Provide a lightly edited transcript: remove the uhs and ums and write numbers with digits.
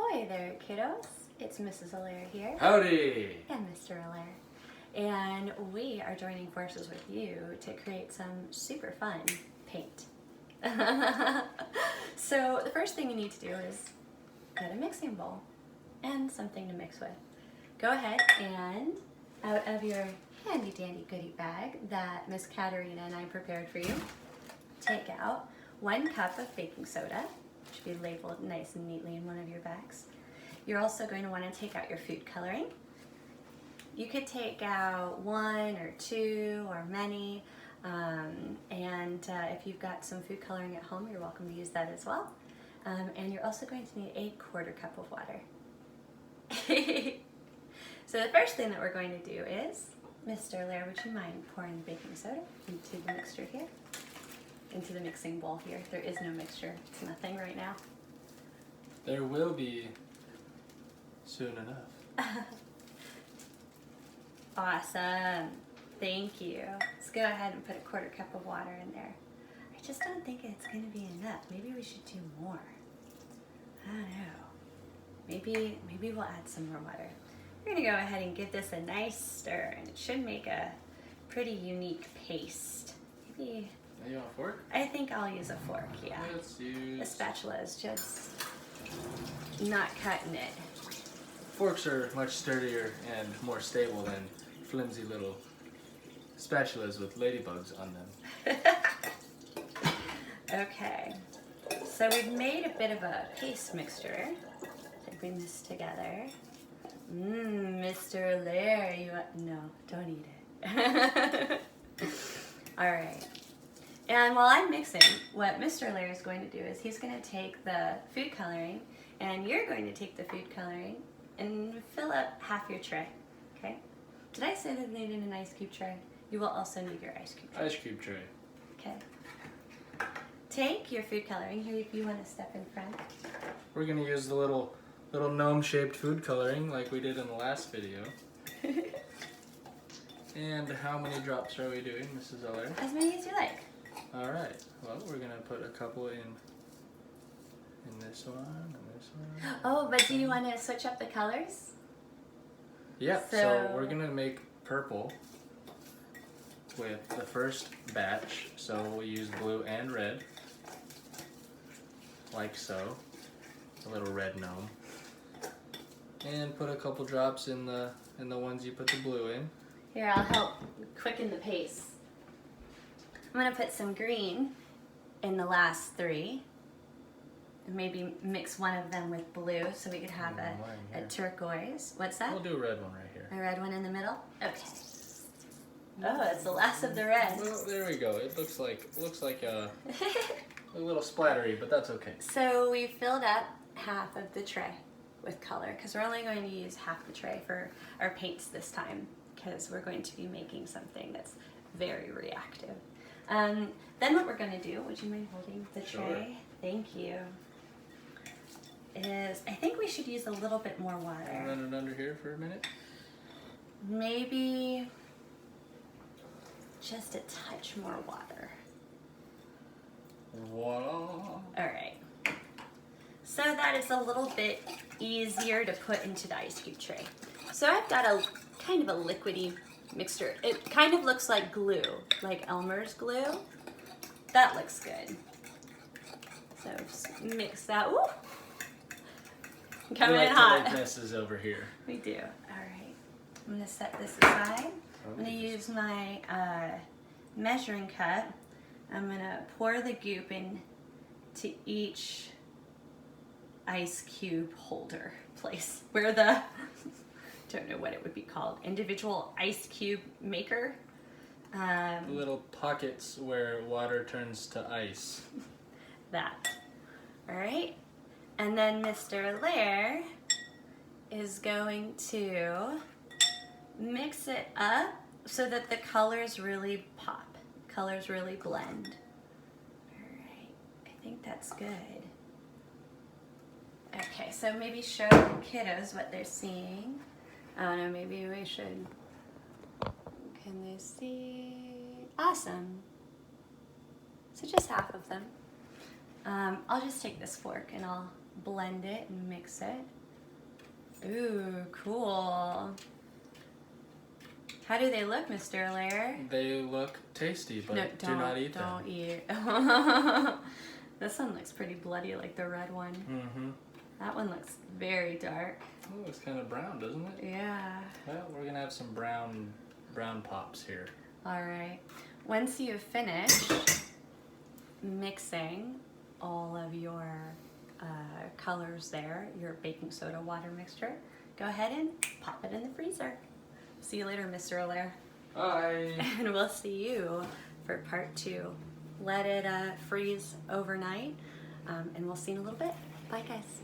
Ahoy there, kiddos. It's Mrs. Allaire here. Howdy! And Mr. Allaire. And we are joining forces with you to create some super fun paint. So the first thing you need to do is get a mixing bowl and something to mix with. Go ahead and out of your handy dandy goodie bag that Miss Katerina and I prepared for you, take out 1 cup of baking soda. It should be labeled nice and neatly in one of your bags. You're also going to want to take out your food coloring. You could take out 1 or 2 or many, if you've got some food coloring at home, you're welcome to use that as well. And you're also going to need a 1/4 cup of water. So the first thing that we're going to do is, Mr. Allaire, would you mind pouring the baking soda into the mixture here? Into the mixing bowl here. There is no mixture. It's nothing right now. There will be soon enough. Awesome. Thank you. Let's go ahead and put a 1/4 cup of water in there. I just don't think it's going to be enough. Maybe we should do more. I don't know. Maybe we'll add some more water. We're going to go ahead and give this a nice stir, and it should make a pretty unique paste. Maybe. Are you on a fork? I think I'll use a fork, yeah. Let's use... The spatula is just not cutting it. Forks are much sturdier and more stable than flimsy little spatulas with ladybugs on them. Okay, so we've made a bit of a paste mixture to bring this together. Mr. Allaire, no, don't eat it. All right. And while I'm mixing, what Mr. Allaire is going to do is he's going to take the food coloring, and you're going to take the food coloring and fill up half your tray, okay? Did I say that you needed an ice cube tray? You will also need your ice cube tray. Ice cube tray. Okay. Take your food coloring. Here, if you want to step in front. We're going to use the little gnome-shaped food coloring like we did in the last video. And how many drops are we doing, Mrs. Allaire? As many as you like. All right. Well, we're going to put a couple in this one and this one. Oh, but do you want to switch up the colors? Yeah, so we're going to make purple with the first batch. So we use blue and red, like so. A little red gnome. And put a couple drops in the ones you put the blue in. Here, I'll help quicken the pace. I'm going to put some green in the last 3. And maybe mix one of them with blue so we could have a turquoise. What's that? We'll do a red one right here. A red one in the middle? Okay. Oh, it's the last of the red. Well, there we go. It looks like a little splattery, but that's okay. So we filled up half of the tray with color because we're only going to use half the tray for our paints this time because we're going to be making something that's very reactive. Then what we're going to do, would you mind holding the tray? Sure. Thank you. Is I think we should use a little bit more water. Run it under here for a minute. Maybe just a touch more water. Voila. All right. So that is a little bit easier to put into the ice cube tray. So I've got a kind of a liquidy mixture. It kind of looks like glue, like Elmer's glue. That looks good. So just mix that. Ooh. Coming in hot. We like messes over here. We do. All right. I'm going to set this aside. I'm going to use my measuring cup. I'm going to pour the goop into each ice cube holder place where the, don't know what it would be called, individual ice cube maker. Little pockets where water turns to ice. That. All right. And then Mr. Allaire is going to mix it up so that the colors really pop, colors really blend. All right, I think that's good. Okay, so maybe show the kiddos what they're seeing. I don't know, maybe we should, can they see? Awesome. So just half of them. I'll just take this fork and I'll blend it and mix it. Ooh, cool. How do they look, Mr. Allaire? They look tasty, but do not eat them. Don't eat. This one looks pretty bloody, like the red one. Mm-hmm. That one looks very dark. Oh, it's kind of brown, doesn't it? Yeah. Well, we're gonna have some brown pops here. All right. Once you've finished mixing all of your colors there, your baking soda water mixture, go ahead and pop it in the freezer. See you later, Mr. Allaire. Bye. And we'll see you for part 2. Let it freeze overnight, and we'll see you in a little bit. Bye, guys.